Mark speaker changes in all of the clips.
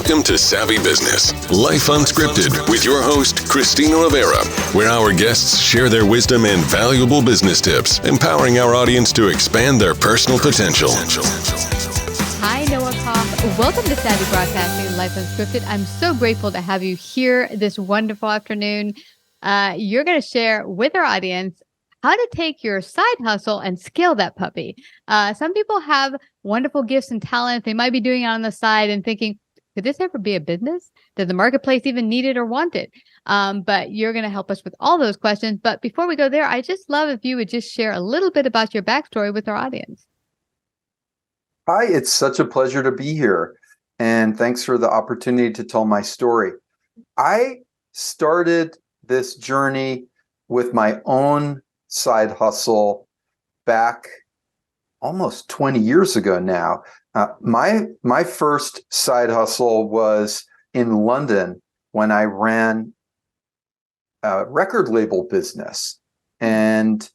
Speaker 1: Welcome to Savvy Business, Life Unscripted, with your host, Christina Rivera, where our guests share their wisdom and valuable business tips, empowering our audience to expand their personal potential.
Speaker 2: Hi, Noah Koff. Welcome to Savvy Broadcasting, Life Unscripted. I'm so grateful to have you here this wonderful afternoon. You're going to share with our audience how to take your side hustle and scale that puppy. Some people have wonderful gifts and talents. They might be doing it on the side and thinking, could this ever be a business? Does the marketplace even need it or want it? But you're going to help us with all those questions. But before we go there, I just love if you would just share a little bit about your backstory with our audience.
Speaker 3: Hi, it's such a pleasure to be here. And thanks for the opportunity to tell my story. I started this journey with my own side hustle back almost 20 years ago now. My first side hustle was in London when I ran a record label business. And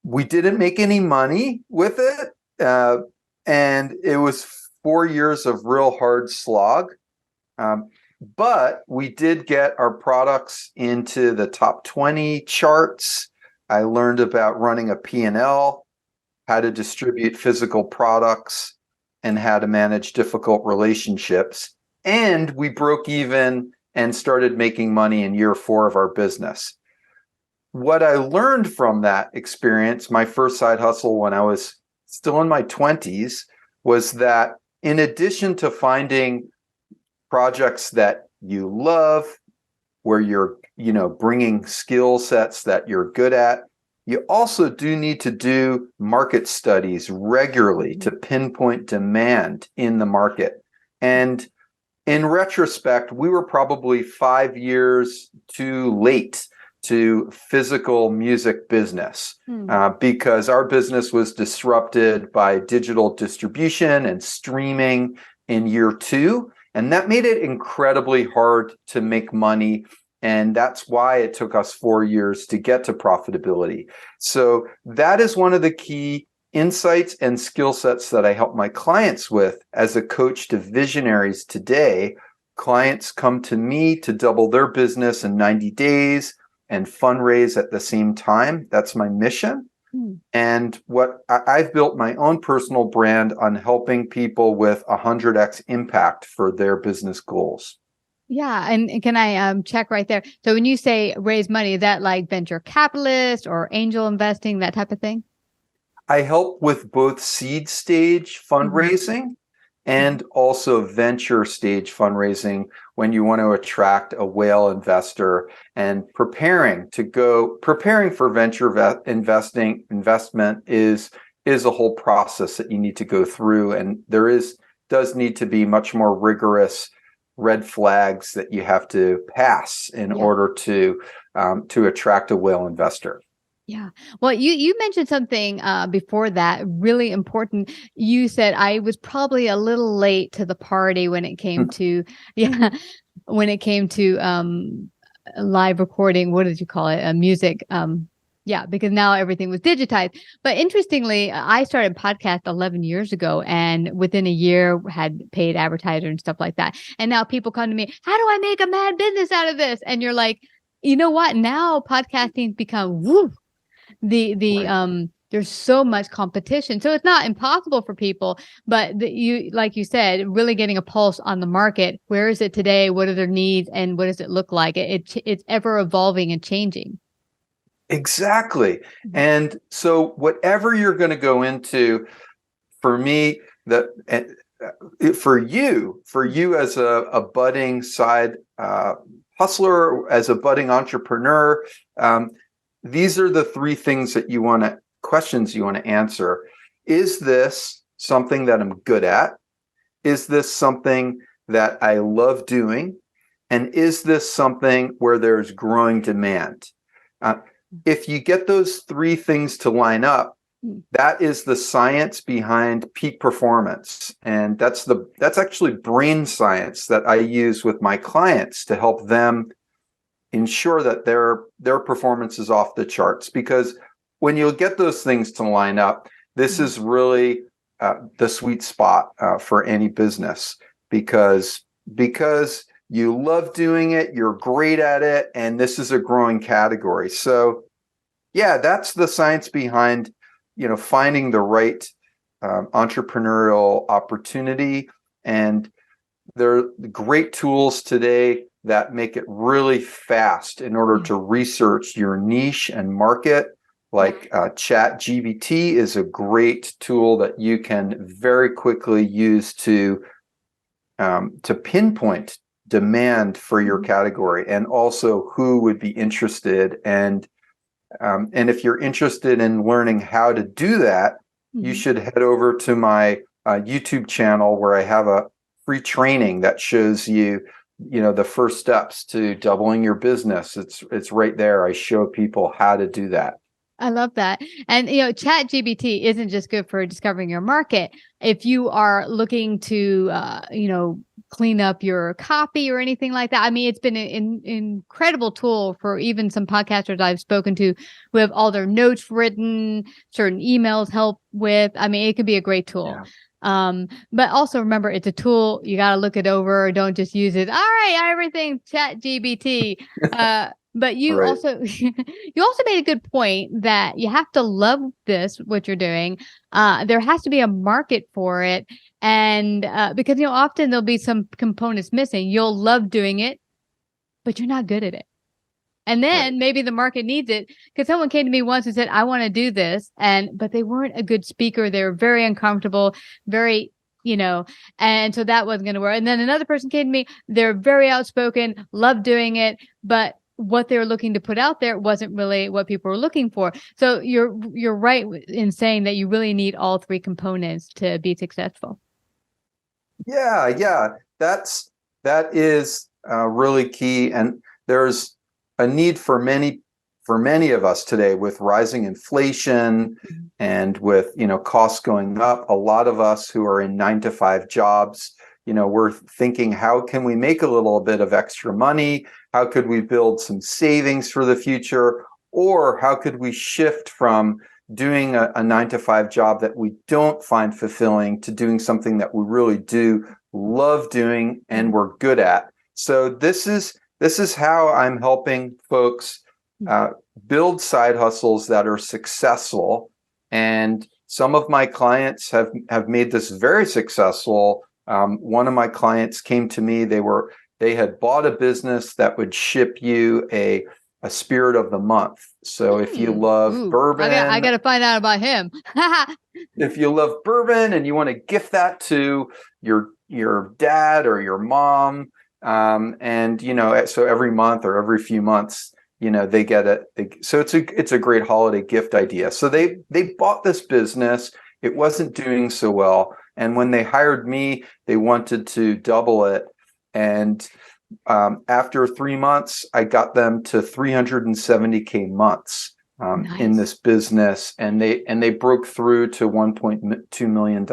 Speaker 3: we didn't make any money with it. And it was 4 years of real hard slog. But we did get our products into the top 20 charts. I learned about running a P&L, how to distribute physical products, and how to manage difficult relationships. And we broke even and started making money in year 4 of our business. What I learned from that experience, my first side hustle when I was still in my 20s, was that in addition to finding projects that you love, where you're, bringing skill sets that you're good at, you also do need to do market studies regularly to pinpoint demand in the market. And in retrospect, we were probably 5 years too late to physical music business because our business was disrupted by digital distribution and streaming in year 2. And that made it incredibly hard to make money. And that's why it took us 4 years to get to profitability. So that is one of the key insights and skill sets that I help my clients with as a coach to visionaries today. Clients come to me to double their business in 90 days and fundraise at the same time. That's my mission. And what I've built my own personal brand on helping people with 100x impact for their business goals.
Speaker 2: Yeah. And can I check right there? So when you say raise money, is that like venture capitalist or angel investing, that type of thing?
Speaker 3: I help with both seed stage fundraising and also venture stage fundraising when you want to attract a whale investor and preparing for venture investment is a whole process that you need to go through. And does need to be much more rigorous red flags that you have to pass in order to attract a whale investor.
Speaker 2: Yeah. Well, you mentioned something before that really important. You said I was probably a little late to the party when it came to live recording. What did you call it? Music. Because now everything was digitized. But interestingly, I started podcast 11 years ago, and within a year had paid advertiser and stuff like that. And now people come to me, how do I make a mad business out of this? And you're like, you know what? Now podcasting's become there's so much competition. So it's not impossible for people, but like you said, really getting a pulse on the market. Where is it today? What are their needs? And what does it look like? It's ever evolving and changing.
Speaker 3: Exactly. And so whatever you're going to go into, for me, for you as a budding side hustler, as a budding entrepreneur, these are the 3 things that questions you want to answer. Is this something that I'm good at? Is this something that I love doing? And is this something where there's growing demand? If you get those 3 things to line up, that is the science behind peak performance. And that's actually brain science that I use with my clients to help them ensure that their performance is off the charts. Because when you get those things to line up, this is really the sweet spot for any business, because because you love doing it, you're great at it, and this is a growing category. So yeah, that's the science behind, finding the right entrepreneurial opportunity. And there are great tools today that make it really fast in order to research your niche and market. Like ChatGPT is a great tool that you can very quickly use to pinpoint demand for your category, and also who would be interested. And if you're interested in learning how to do that, you should head over to my YouTube channel, where I have a free training that shows you, the first steps to doubling your business. It's right there. I show people how to do that.
Speaker 2: I love that. And, ChatGPT isn't just good for discovering your market. If you are looking to, clean up your copy or anything like that, I mean, it's been an incredible tool for even some podcasters I've spoken to who have all their notes written, certain emails help with. I mean, it could be a great tool. Yeah. But also remember, it's a tool. You got to look it over. Don't just use it. All right, everything ChatGPT. But you also made a good point that you have to love what you're doing. There has to be a market for it. And because, often there'll be some components missing. You'll love doing it, but you're not good at it. And then maybe the market needs it, because someone came to me once and said, I want to do this. But they weren't a good speaker. They were very uncomfortable, very, and so that wasn't going to work. And then another person came to me, they're very outspoken, love doing it, but what they were looking to put out there wasn't really what people were looking for. So you're right in saying that you really need all three components to be successful.
Speaker 3: Yeah, that is really key, and there's a need for many of us today with rising inflation and with costs going up. A lot of us who are in 9-to-5 jobs, we're thinking, how can we make a little bit of extra money? How could we build some savings for the future? Or how could we shift from doing a 9-to-5 job that we don't find fulfilling to doing something that we really do love doing and we're good at? So this is how I'm helping folks build side hustles that are successful. And some of my clients have made this very successful. One of my clients came to me. They had bought a business that would ship you a spirit of the month. So if you love bourbon,
Speaker 2: I got to find out about him.
Speaker 3: If you love bourbon and you want to gift that to your dad or your mom, and so every month or every few months, they get it. So it's a great holiday gift idea. So they bought this business. It wasn't doing so well. And when they hired me, they wanted to double it. And after 3 months, I got them to 370K months in this business, and they broke through to $1.2 million.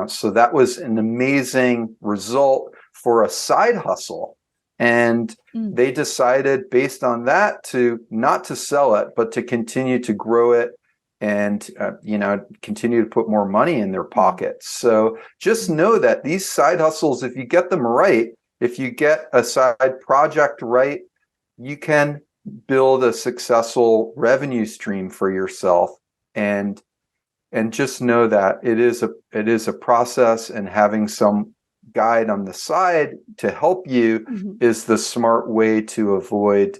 Speaker 3: So that was an amazing result for a side hustle. And they decided, based on that, not to sell it, but to continue to grow it and continue to put more money in their pockets. So just know that these side hustles, if you get them right, if you get a side project right, you can build a successful revenue stream for yourself. And just know that it is a process, and having some guide on the side to help you is the smart way to avoid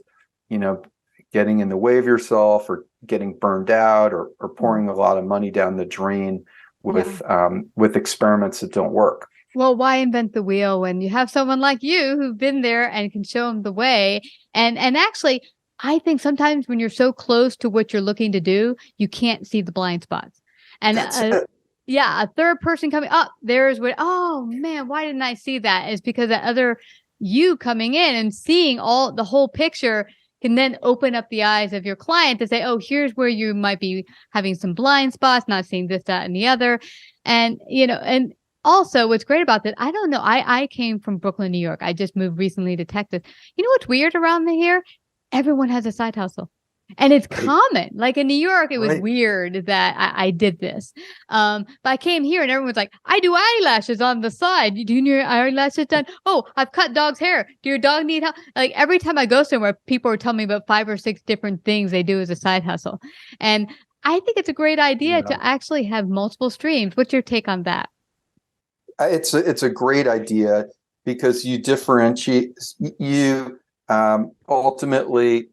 Speaker 3: getting in the way of yourself, or getting burned out, or pouring a lot of money down the drain with experiments that don't work.
Speaker 2: Well, why invent the wheel when you have someone like you who've been there and can show them the way? And actually, I think sometimes when you're so close to what you're looking to do, you can't see the blind spots. And a third person coming up, there's what, oh man, why didn't I see that? Is because that other you coming in and seeing the whole picture can then open up the eyes of your client to say, oh, here's where you might be having some blind spots, not seeing this, that, and the other. And, and also what's great about that, I don't know, I came from Brooklyn, New York. I just moved recently to Texas. You know what's weird around here? Everyone has a side hustle. And it's
Speaker 3: Right.
Speaker 2: common. Like in New York, it was
Speaker 3: Right.
Speaker 2: weird that I did this. But I came here and everyone's like, I do eyelashes on the side. You do your eyelashes done? Oh, I've cut dog's hair. Do your dog need help? Like every time I go somewhere, people are telling me about 5 or 6 different things they do as a side hustle. And I think it's a great idea
Speaker 3: Yeah.
Speaker 2: to actually have multiple streams. What's your take on that?
Speaker 3: It's a great idea because you differentiate, you ultimately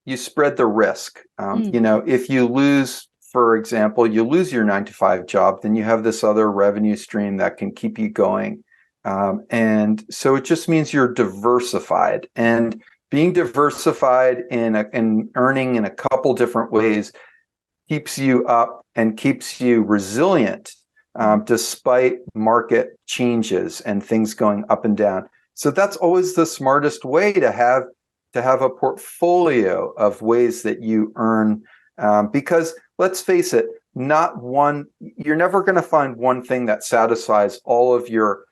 Speaker 3: you spread the risk.
Speaker 2: Mm.
Speaker 3: If you lose, for example, you lose your 9 to 5 job, then you have this other revenue stream that can keep you going. And so it just means you're diversified, and being diversified in earning in a couple different ways keeps you up and keeps you resilient, despite market changes and things going up and down. So that's always the smartest way to have a portfolio of ways that you earn, because let's face it, you're never going to find one thing that satisfies all of your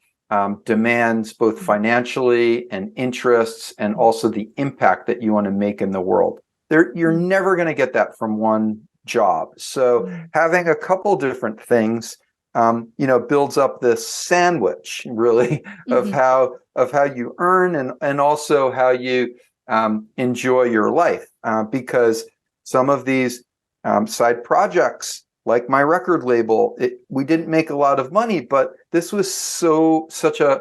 Speaker 3: demands, both financially and interests, and also the impact that you want to make in the world. You're never going to get that from one job. So having a couple different things, builds up this sandwich, really, of how you earn, and also how you enjoy your life, because some of these side projects, like my record label, we didn't make a lot of money, but this was such a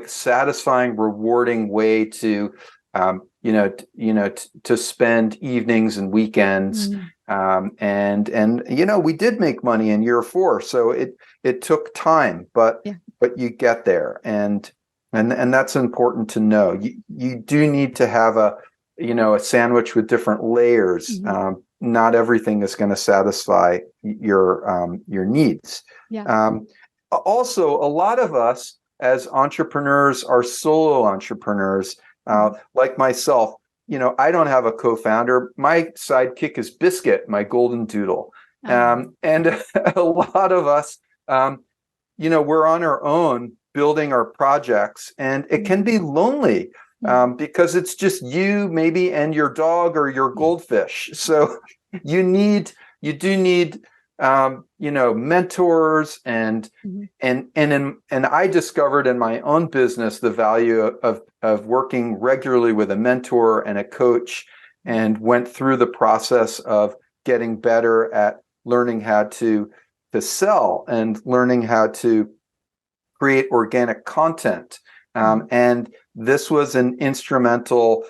Speaker 3: satisfying, rewarding way to to spend evenings and weekends. And we did make money in year 4, so it took time, but you get there, and that's important to know. You do need to have a sandwich with different layers. Not everything is going to satisfy your needs. Also, a lot of us as entrepreneurs are solo entrepreneurs, like myself. I don't have a co-founder. My sidekick is Biscuit, my golden doodle. And a lot of us, we're on our own building our projects, and it can be lonely, because it's just you maybe and your dog or your goldfish. So you do need mentors, and I discovered in my own business the value of working regularly with a mentor and a coach, and went through the process of getting better at learning how to sell and learning how to create organic content. And this was an instrumental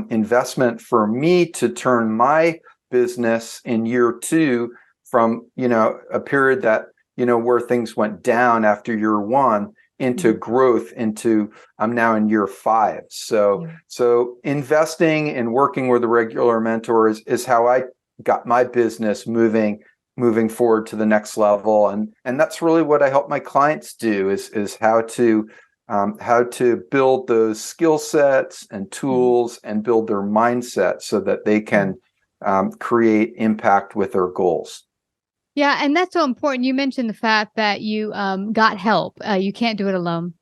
Speaker 3: investment for me to turn my business in year 2 from a period that where things went down after year 1 into growth, into I'm now in year 5. So investing and working with a regular mentor is how I got my business moving forward to the next level, and that's really what I help my clients do, is how to build those skill sets and tools and build their mindset so that they can create impact with their goals.
Speaker 2: Yeah, and that's so important. You mentioned the fact that you got help. You can't do it alone.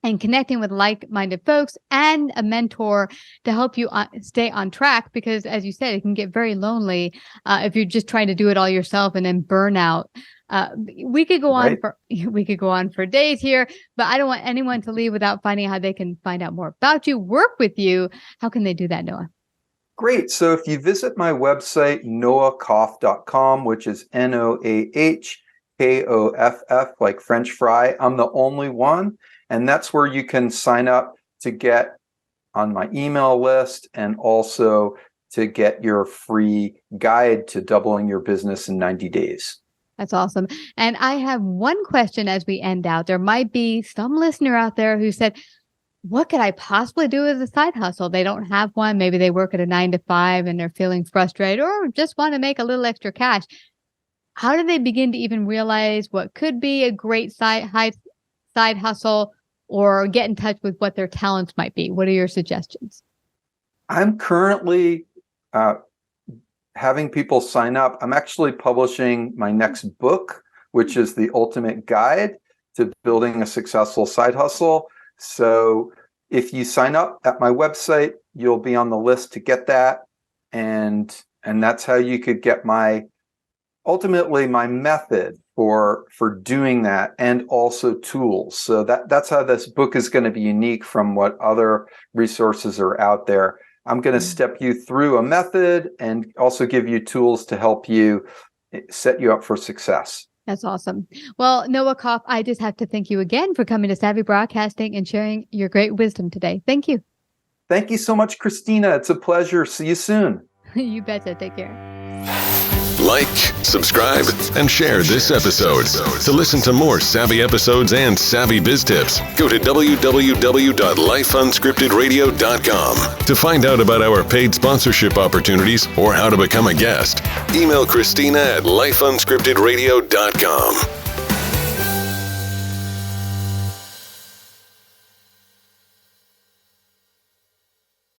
Speaker 2: And connecting with like-minded folks and a mentor to help you stay on track, because as you said, it can get very lonely if you're just trying to do it all yourself and then burn out. We could go on for days here, but I don't want anyone to leave without finding out how they can find out more about you, work with you. How can they do that, Noah?
Speaker 3: Great. So if you visit my website, noahkoff.com, which is NOAHKOFF, like French fry, I'm the only one. And that's where you can sign up to get on my email list, and also to get your free guide to doubling your business in 90 days.
Speaker 2: That's awesome. And I have one question as we end out. There might be some listener out there who said, what could I possibly do as a side hustle? They don't have one. Maybe they work at a 9 to 5 and they're feeling frustrated, or just want to make a little extra cash. How do they begin to even realize what could be a great side hustle, or get in touch with what their talents might be? What are your suggestions?
Speaker 3: I'm currently having people sign up. I'm actually publishing my next book, which is the ultimate guide to building a successful side hustle. So if you sign up at my website, you'll be on the list to get that. and that's how you could get ultimately my method for doing that, and also tools. So that's how this book is going to be unique from what other resources are out there. I'm going to step you through a method and also give you tools to help you set you up for success.
Speaker 2: That's awesome. Well, Noah Koff, I just have to thank you again for coming to Savvy Broadcasting and sharing your great wisdom today. Thank you.
Speaker 3: Thank you so much, Christina. It's a pleasure. See you soon.
Speaker 2: You betcha. Take care.
Speaker 1: Like, subscribe, and share this episode. To listen to more savvy episodes and savvy biz tips, go to www.lifeunscriptedradio.com. To find out about our paid sponsorship opportunities or how to become a guest, email Christina at lifeunscriptedradio.com.